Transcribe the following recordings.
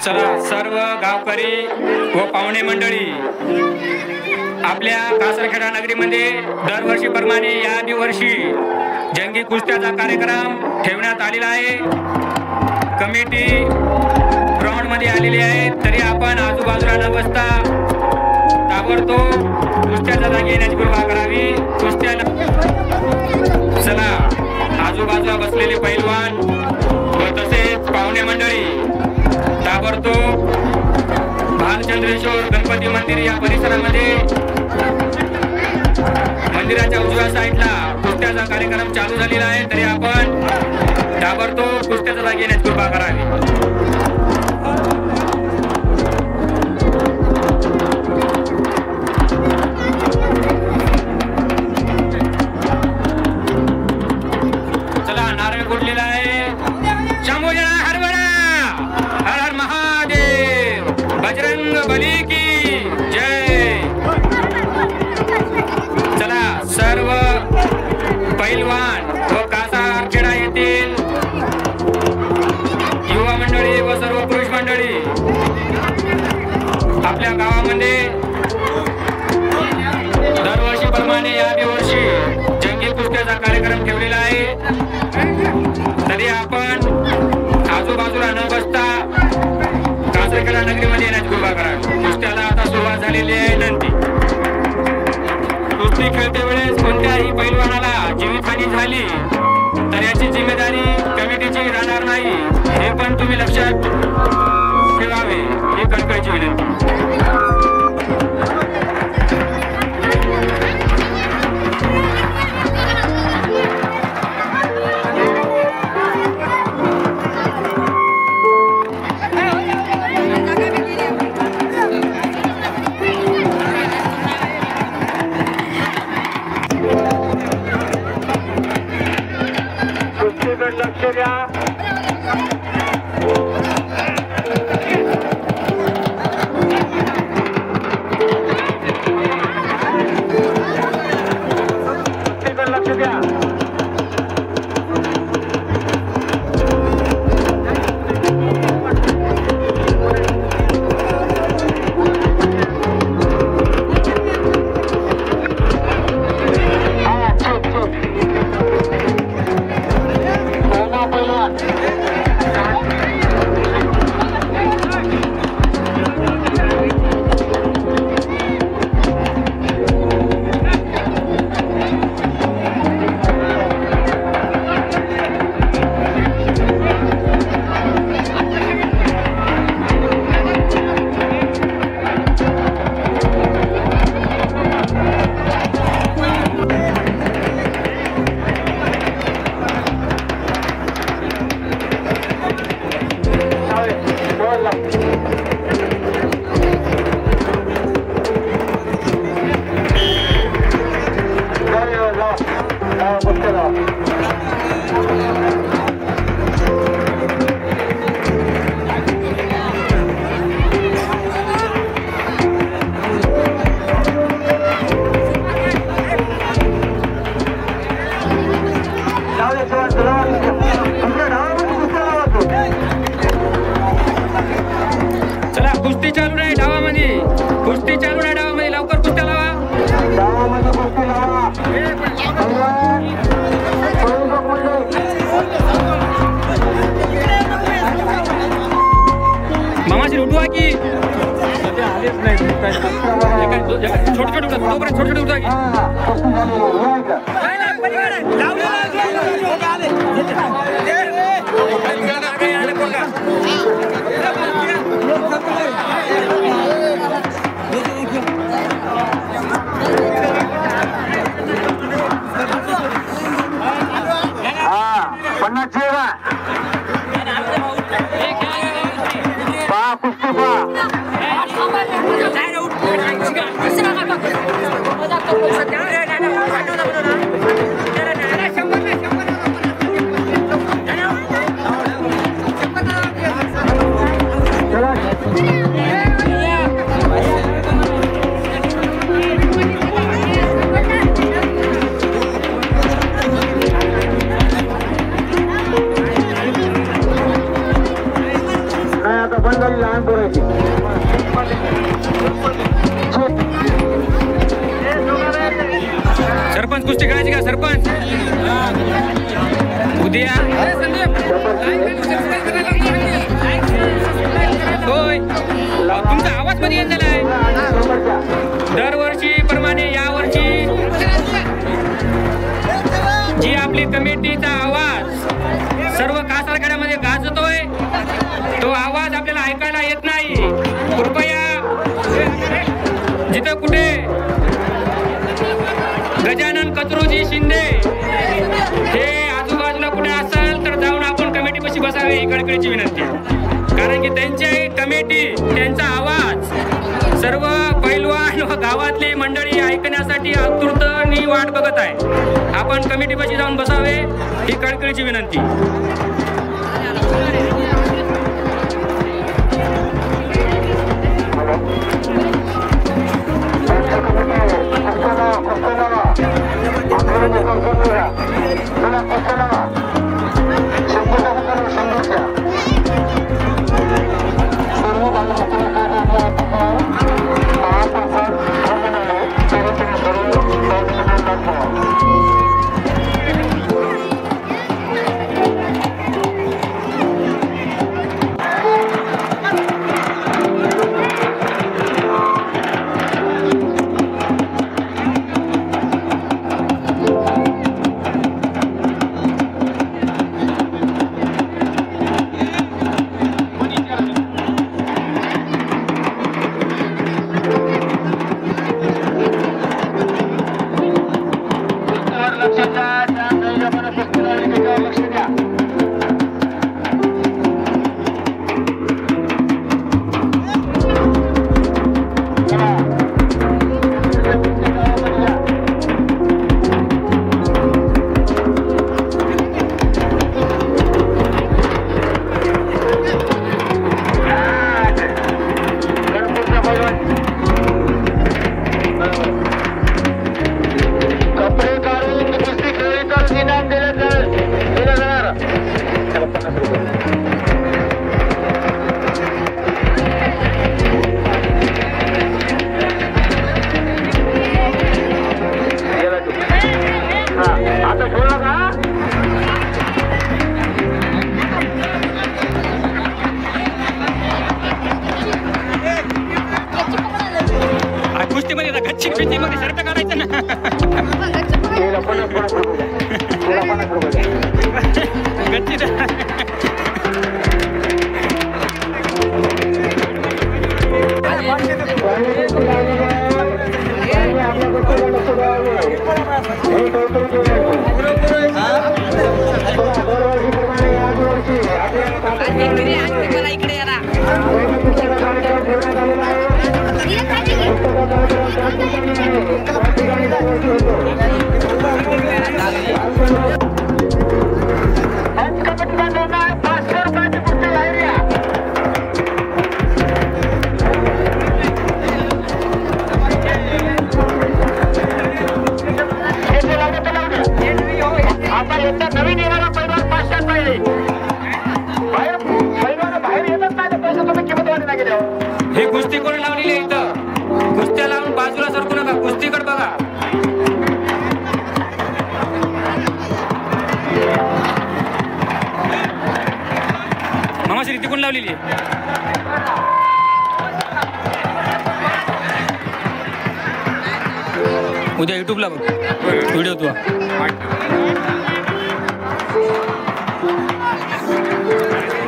चला सर्व गावकरी व पाहुणे मंडळी, आपल्या कासरखेडा नगरीमध्ये दरवर्षीप्रमाणे या वर्षी जंगी कुस्त्याचा कार्यक्रम ठेवण्यात आलेला आहे। कमिटी ग्राउंड मध्ये आलेली आहे, तरी आपण आजूबाजूला न बसता ताबडतोब कुस्त्याचा जागी येण्याची कृपा करावी। कुस्त्याला चला आजूबाजूला बसलेले पैलवान व तसेच पाहुणे मंडळी ताबडतोब भालचंद्रेश्वर गणपती मंदिर या परिसरामध्ये मंदिराच्या उजव्या साईडला कुस्त्याचा कार्यक्रम चालू झालेला आहे, तरी आपण ताबडतोब कुस्त्याचा जागी येण्याची कृपा करावी। पैलवान व कासारखेडा येथील युवा मंडळी व सर्व पुरुष मंडळी आपल्या गावामध्ये दरवर्षीप्रमाणे या वर्षी जंगी कुस्त्याचा कार्यक्रम ठेवलेला आहे, तरी आपण आजूबाजूला न बसता कासारखेडा नगरीमध्ये येण्याची कृपा करावी। कुस्त्याला आता सुरुवात झालेली आहे। नंतर कुस्ती खेळते वेळेस कोणत्याही पैलवानाला जीवितहानी झाली तर याची जिम्मेदारी कमिटीची राहणार नाही, हे पण तुम्ही लक्षात ठेवावे, ही कळकळीची विनंती। लक्ष द्या। लक्ष द्या। चला कुस्ती चालू आहे डावामध्ये, कुस्ती चालू आहे डावामध्ये, लवकर कुस्त्या लावा। मामाशी उठवा की छोटे छोटे उठवा की आणि लहान पोरायची सरपंच कुस्ती खेळायची का सरपंच उद्या होय तुमचा आवाज मध्ये येत झालाय दरवर्षी प्रमाणे यावर्षी जी आपली कमिटीचा आवाज सर्व कासारखेड्यामध्ये गाजतोय तो आवाज आपल्याला ऐकायला येत नाही कृपया जिथं कुठे गजानन कचरोजी शिंदे हे आजूबाजूला कुठे असाल तर जाऊन आपण कमिटीपाशी बसावे ही कळकळीची विनंती कारण की त्यांची कमिटी त्यांचा आवाज सर्व पैलवान व गावातली मंडळी ऐकण्यासाठी आतुरतेने वाट बघत आहे आपण कमिटीपाशी जाऊन बसावे ही कळकळीची विनंती हे कुस्ती कोण लावलेली आहे इथं कुस्त्या लावून बाजूला सरकू नका कुस्तीकडे बघा मामाश्री तिकडून लावलेली आहे उद्या युट्यूबला बघ व्हिडिओ तू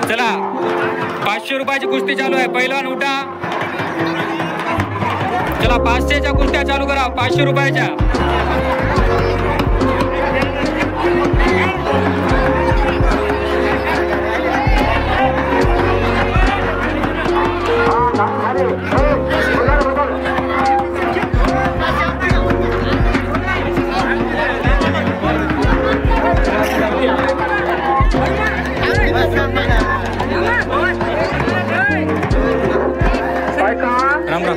चला 500 रुपयाची कुस्ती चालू आहे पहिलवान उठा चला 500च्या कुस्त्या चालू करा 500 रुपयाच्या राम राम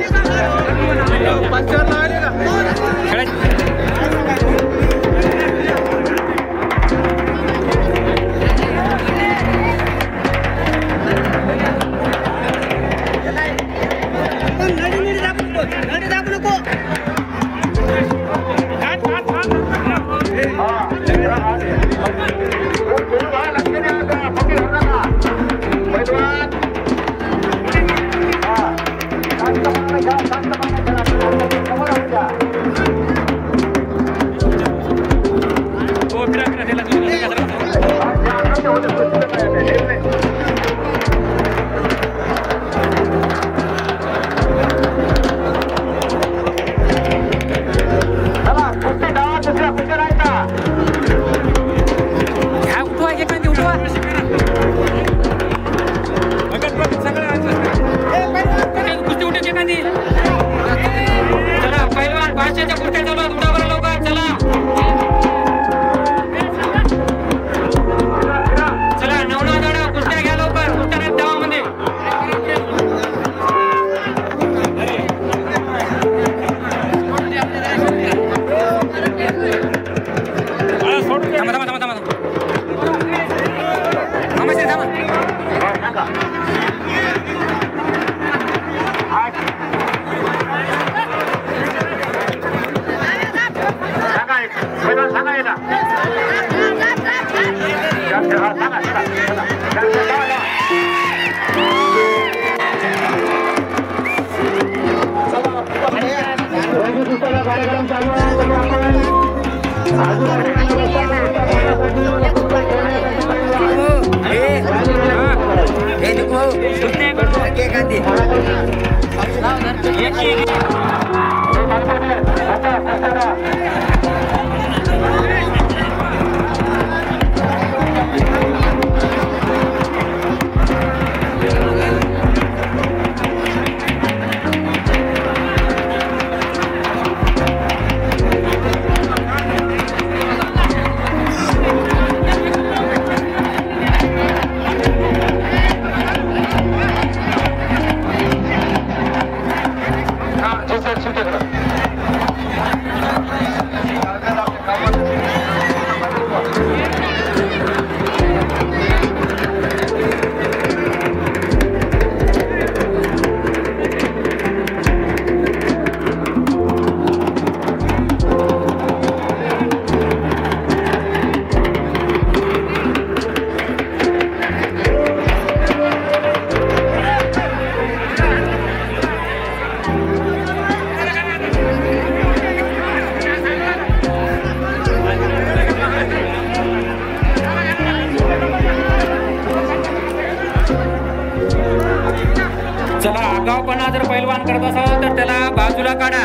चला आगाऊपणा जर पैलवान करत असाल तर त्याला बाजूला काढा,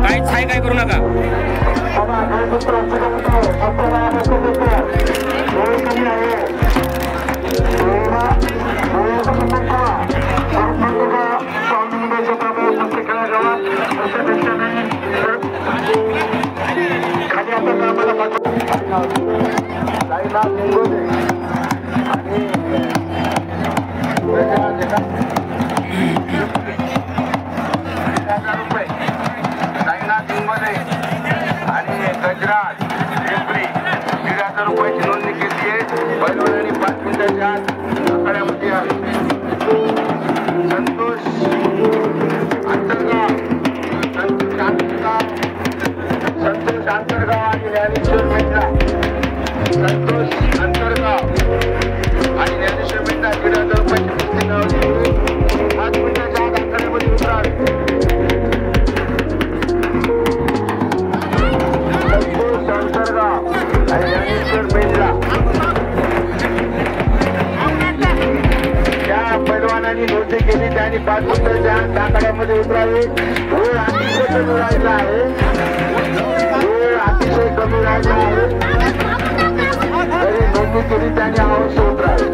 काहीच हाय काय करू नका. आणि गजराज पिंपरी 1,000 रुपयाची नोंदणी केली आहे. बैलवाड्याने 5 मिनिटाच्या आत आखाड्यामध्ये आहे. संतोष अंतरगाव आणि ज्ञानेश्वर मेंढा. संतोष अंतरगाव आणि ज्ञानेश्वर मेंढा 1,500 रुपयाची कुस्ती लावली. 5 मिनिटाच्या आत आखाड्यामध्ये उतरावे. पैलवानांनी नोंदणी केली त्यांनी 5 मिनिटाच्या आखाड्यामध्ये उतरावे. वेळ अतिशय कमी राहिला आहे. तरी नोंदणी केली त्यांनी अवश्य उतरावे.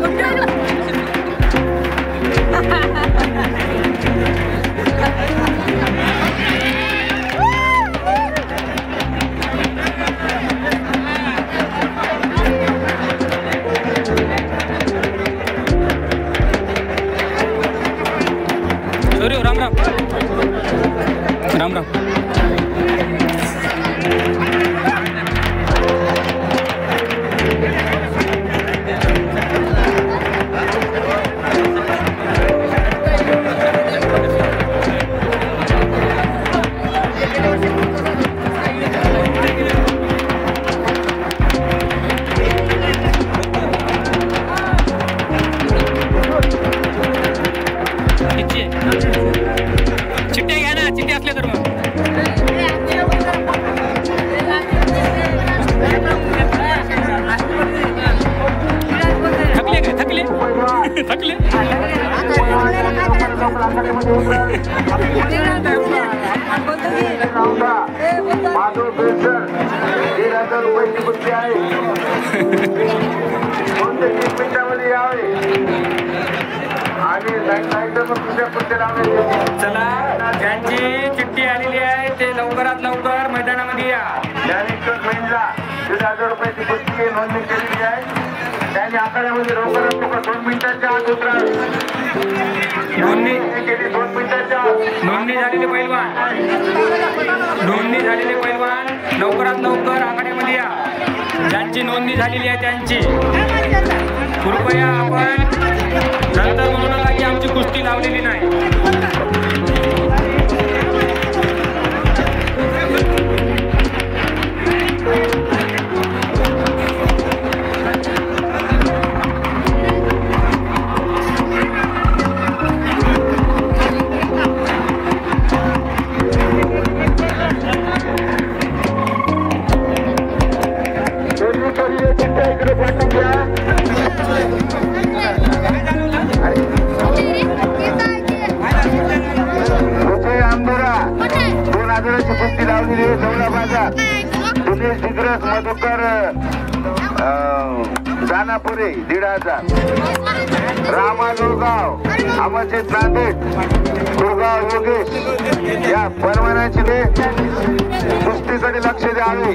राम राम राम राम. चिट्ट्या घ्या ना, चिट्टे असले तर मग थकले काय थकले थकले. माधव बेसर 1,000 रुपयाची कुस्ती आहे. 2 ते 3 मिनिटांमध्ये यावे आणि चला ज्यांची चिठ्ठी आलेली आहे ते लवकरात लवकर मैदानामध्ये या. ज्ञानेश्वर मेंढा 1,000 रुपयाची कुस्ती नोंदणी केलेली आहे. त्यांनी आखाड्यामध्ये लवकरात लवकर 2 मिनिटाच्या आत उतरावे. नोंदणी केली 2 मिनिटाच्या आत. नोंदणी झालेले पैलवान लवकरात लवकर आखाड्यामध्ये या. ज्यांची नोंदणी झालेली आहे त्यांची कृपया आपण नंतर म्हणू नका की आमची कुस्ती लावलेली नाही. मधुकर दानापुरे 1500, रामा दुर्गाव, अमरजित नांदेड, दुर्गाव योगेश या परवान्याचे कुस्तीकडे लक्ष द्यावे.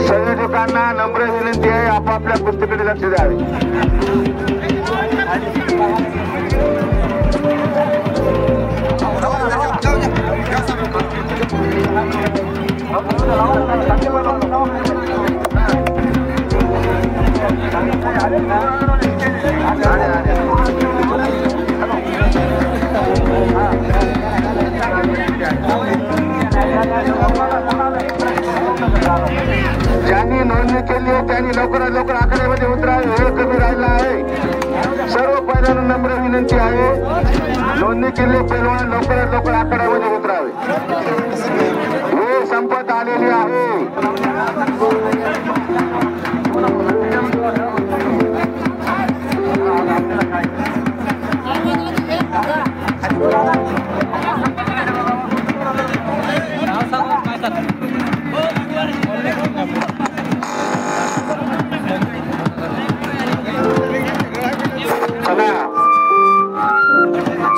संयोजकांना नम्र विनंती आहे आपापल्या कुस्तीकडे लक्ष द्यावे. ज्यांनी नोंदणी केली आहे त्यांनी लवकरात लवकर आखाड्यामध्ये उतरावे. वेळ कमी राहिला आहे. सर्व पैलवानांना नम्र विनंती आहे नोंदणी केली पैलवान लवकरात लवकर आखाड्यामध्ये उतरावे. वेळ संपत आलेली आहे.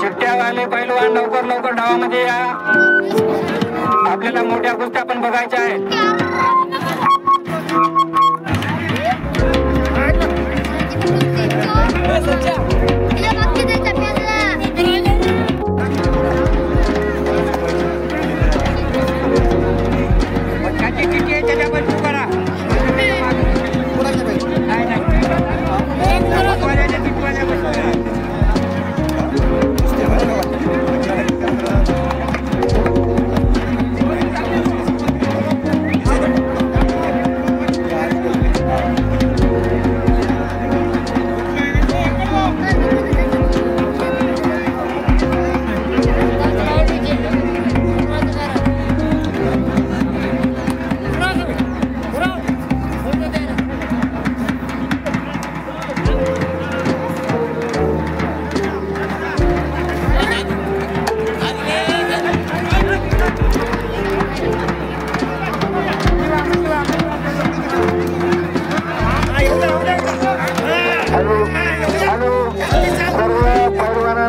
चिट्ट्यावाले पैलवान लवकर लवकर डावामध्ये या. आपल्याला मोठ्या कुस्त्या पण बघायच्या आहेत.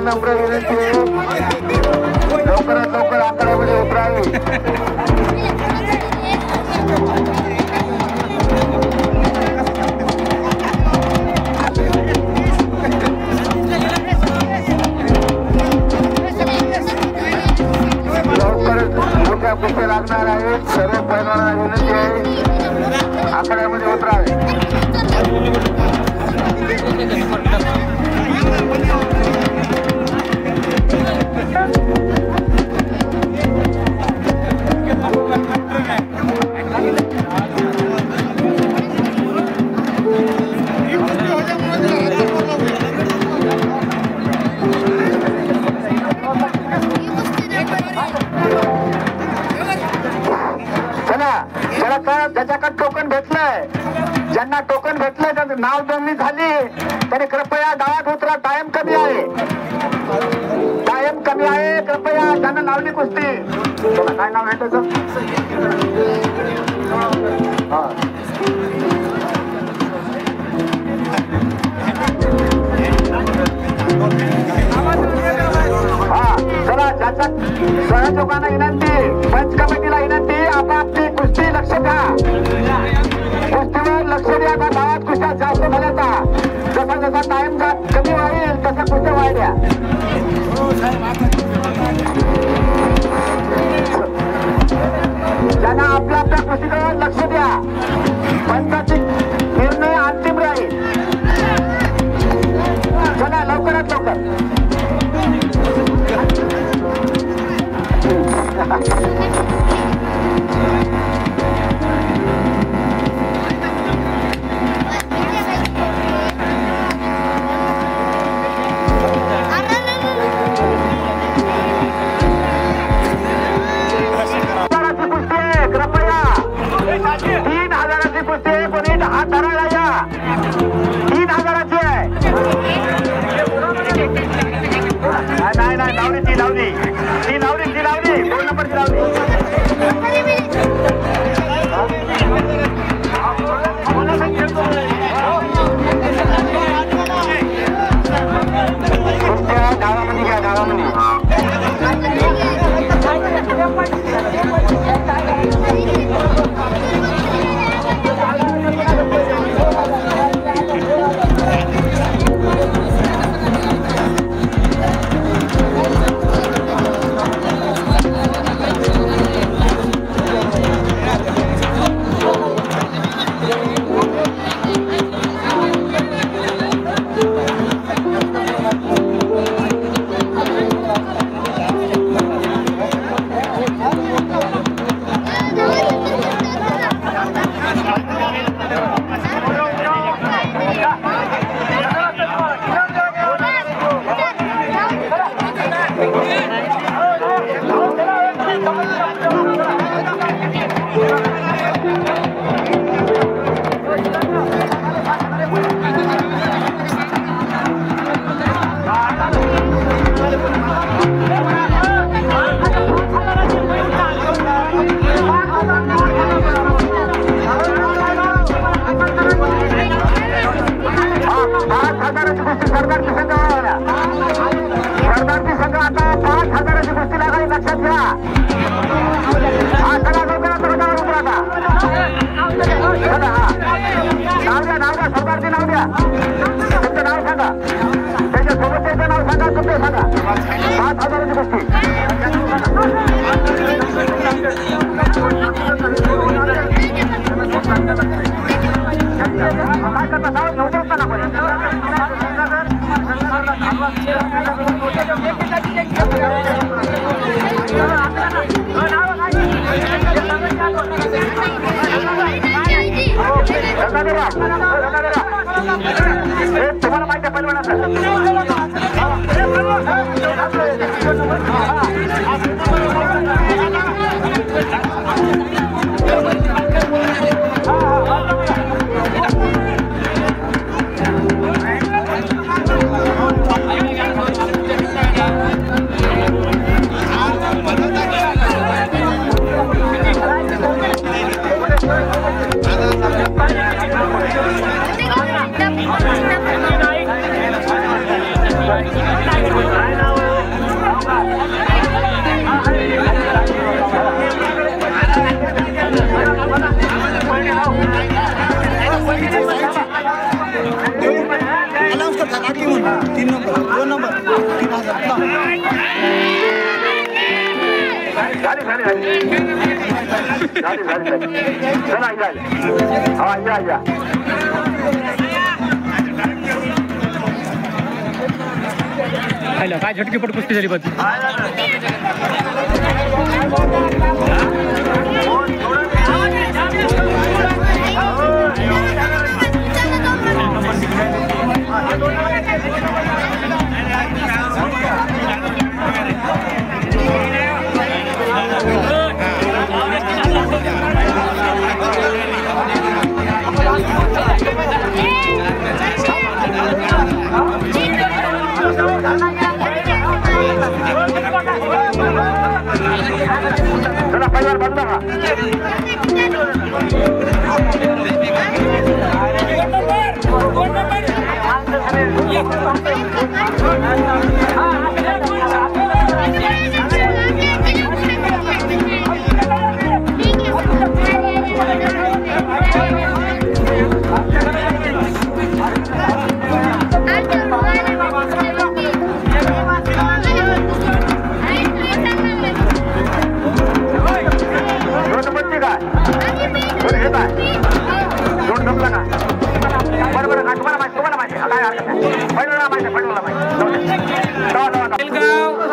नम्र विनंती लवकरात लवकर आखाड्यामध्ये उतरावे. लवकरच मोठ्या कुस्त्या लागणार आहेत. सर्व पैलवानांना विनंती आहे आखाड्यामध्ये उतरावे. ज्याच्याकडे टोकन भेटलंय ज्यांना टोकन भेटलंय त्यांचं नाव नोंदणी झाली त्याने कृपया गावात उतरा. टाइम कमी आहे. टाइम कमी आहे. कृपया ज्यांना लावली कुस्ती काय नाव आहे त्याचं हा चला. ज्याचा सहयोगांना विनंती पंच कमिटीला विनंती आपापली कुस्ती लक्ष द्या. कुस्तीवर लक्ष द्या. का गावात कुस्त्या जास्त झाल्याचा जसा जसा टाइम कमी होईल तसा कुस्त्या वाढल्या. ज्यांना आपल्या आपल्या कुस्तीकडे लक्ष द्या. पंचायती निर्णय अंतिम राहील. चला लवकरात लवकर. ती लावली 2 नंबरची लावली. हजाराची कुस्ती सरदारची संघ वळवल्या. सरदारची संघ आता 5000ची कुस्ती लागली, लक्षात घ्या. हा सगळा लवकरात रथावर उतरा आता. चला हा नाव द्या, नाव द्या, सरदारचे नाव द्या. तुमचं नाव सांगा, त्याच्या सोबतचं नाव सांगा, तुमचं सांगा. 5000ची कुस्ती. काय करता साहेब, नव्हतं असताना पण तुम्हाला माहिती आहे पहिलवानाचं. काय झटकीपट कुस्ती झाली बघ. चला पहिला बंद हा.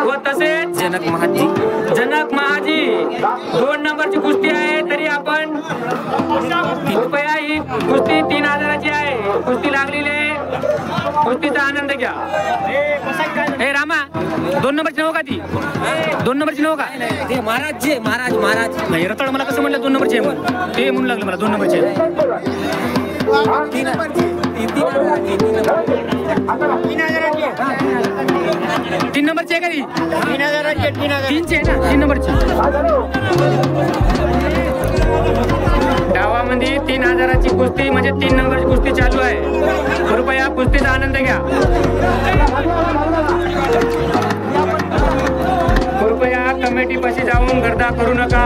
व तसेच जनक महाजी 2 नंबरची कुस्ती आहे. तरी आपण कृपया ही कुस्ती 3000ची आहे. कुस्ती लागलेली आहे, कुस्तीचा आनंद घ्या. हे रामा 2 नंबरची नव्ह का ती? 2 नंबरची नव्ह का? ते महाराज जे महाराज नाही रताळ मला कसं म्हणलं 2 नंबरची आहे म्हणून ते म्हणून लागलं मला 2 नंबरची आहे. 3 नंबरची आहे का ती? 3ची आहे ना, 3 नंबरची. डावामध्ये 3000ची कुस्ती म्हणजे 3 नंबरची कुस्ती चालू आहे. कृपया कुस्तीचा आनंद घ्या. कृपया कमिटीपाशी जाऊन गर्दा करू नका.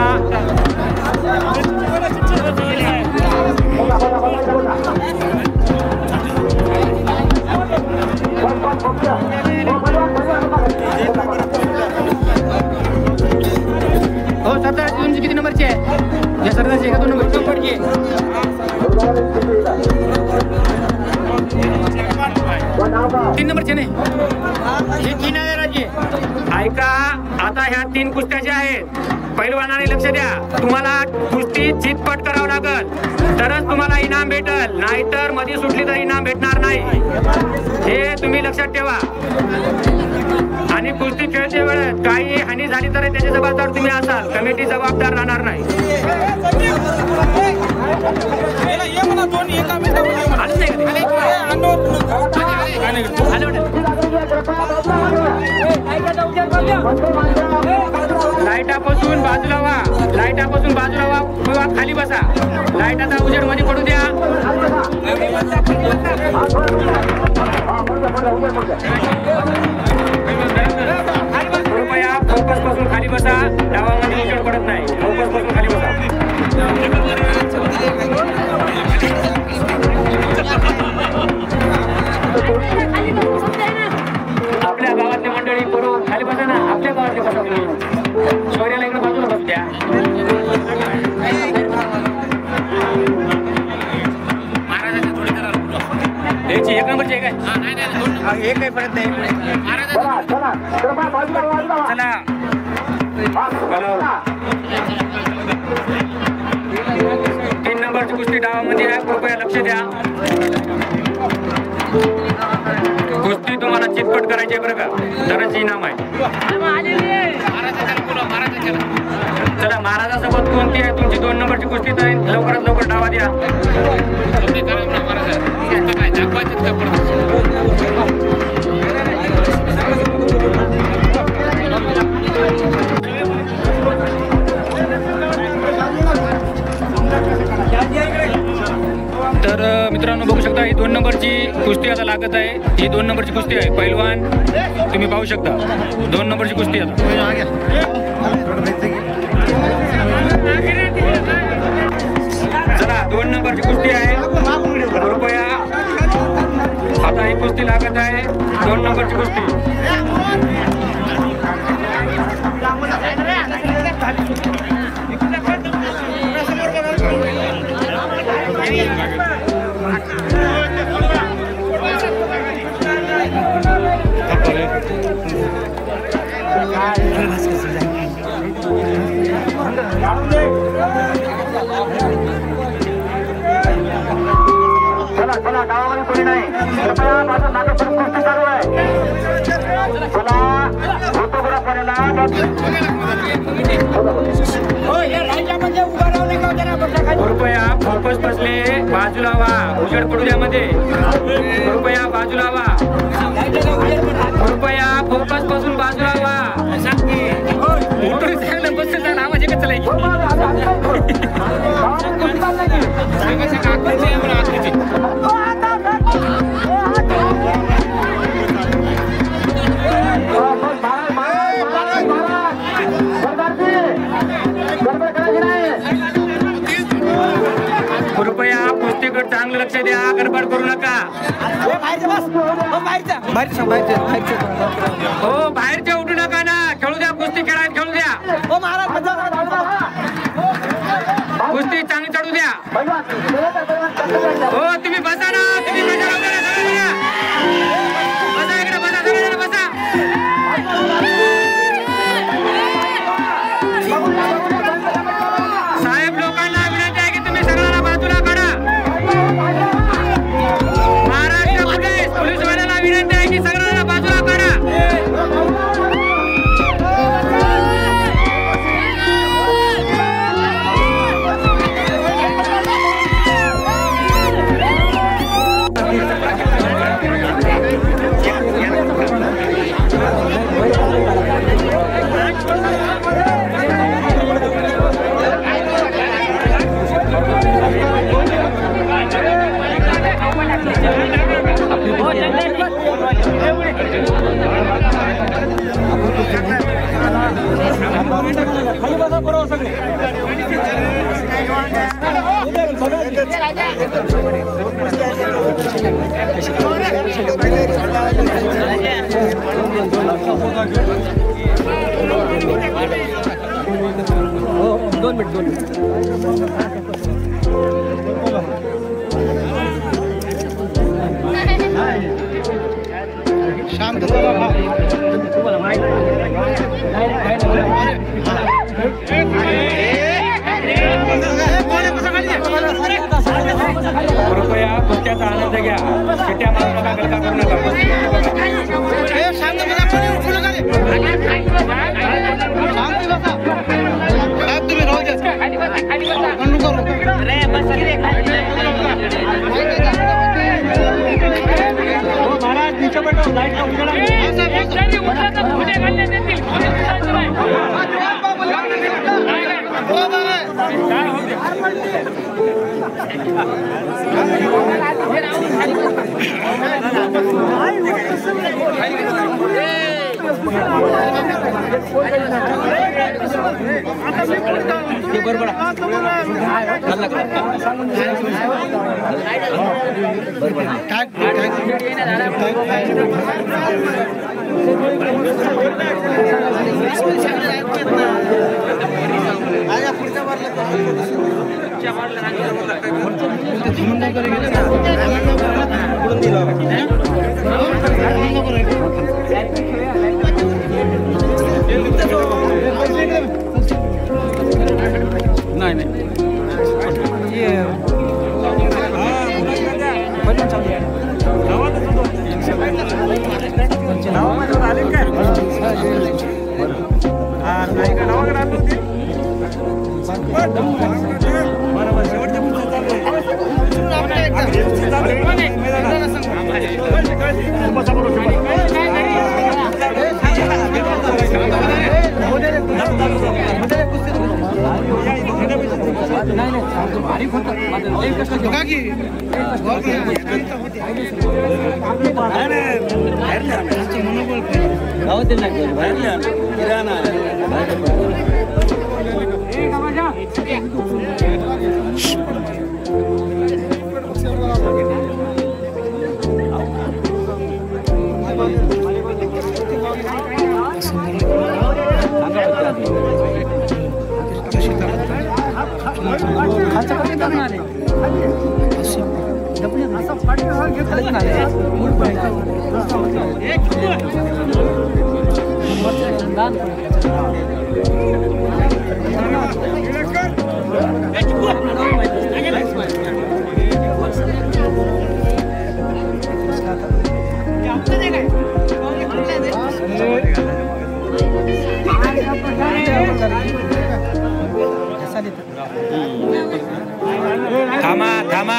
हो सरदारची तुमची किती नंबरची आहे? या सरदारची आहे का 2 नंबरची? 3 नंबरची नाही, ही 3000ची. ऐका आता ह्या 3 कुस्त्याच्या आहेत. पैलवानाने लक्ष द्या. तुम्हाला कुस्ती चितपट करावं लागल तरच तुम्हाला इनाम भेटल, नाहीतर मध्ये सुटली तर इनाम भेटणार नाही. हे तुम्ही लक्षात ठेवा. आणि कुस्ती खेळच्या वेळेस काही हानी झाली तर त्याची जबाबदार तुम्ही असाल, कमिटी जबाबदार राहणार नाही. लाईटापासून बाजूला व्हा, लाईटापासून बाजूला व्हा किंवा खाली बसा. लाईटाचा उजेड मध्ये पडू द्या. कृपया फोकस पासून खाली बसा. डावामध्ये उजेड पडत नाही. फोकस पासून खाली बसा. आपल्या गावातली मंडळी पुढे खाली बसा ना. आपल्या गावातली बसा. शौर्याला इकडे बाजूला बसत्या. महाराजाची एक नंबरची एक आहे. एक आहे परत नाही. चला 3 नंबरची कुस्ती डावामध्ये आहे. कृपया लक्ष द्या. कुस्ती तुम्हाला चितपट करायची आहे बरं का. तरच इनाम आहे. चला महाराजासोबत कोणती आहे तुमची 2 नंबरची कुस्ती तर लवकरात लवकर डावा द्या. तर मित्रांनो बघू शकता ही 2 नंबरची कुस्ती आता लागत आहे. ही 2 नंबरची कुस्ती आहे. पैलवान तुम्ही पाहू शकता 2 नंबरची कुस्ती आता. चला 2 नंबरची कुस्ती आहे. कृपया आता ही कुस्ती लागत आहे. 2 नंबरची कुस्ती. चला चला गावामध्ये कोणी नाही. कृपया माझं नागपूर कुस्ती चालू आहे. चला फोटोग्राफ करायला कृपया फोकस बसले बाजूला व्हा. उजेड पडू द्यामध्ये. कृपया बाजूला व्हा. कृपया फोकस पासून बाजूला व्हा. बस आवाज एकच चालायची. कृपया कुस्तीकडे चांगलं लक्ष द्या. गडबड करू नका. हो बाहेरच्या उठू नका ना. खेळू द्या. कुस्ती खेळायला खेळू द्या. कुस्ती चांगली चढू द्या. हो तुम्ही बसा ना. तुम्ही बसा इकडे. बसा सगळेजण बसा. साहेब लोकांना विनंती आहे की तुम्ही सगळ्यांना बाजूला काढा. महाराष्ट्र पोलीसवाल्यांना विनंती आहे की सगळ्यांना बाजूला काढा. कृपया कुस्त्याचा आनंद घ्या. शिट्या मारू नका. गलका करू नका. महाराज थांबा थांबा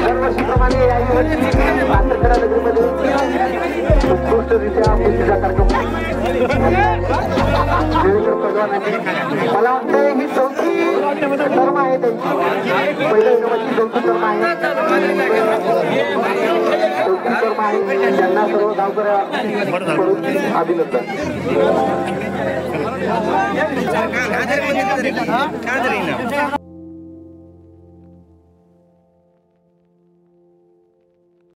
दरवर्षीप्रमाणे याही पात्रखेडा नगरीमध्ये उत्कृष्टरित्या कुस्तीचा कार्यक्रम मला वाटतं ही चौथी टर्म आहे त्यांची पहिल्या इनोव्हाची चौथी टर्म आहे चौथी टर्म आहे त्यांना सर्व गावकऱ्या अभिनंदन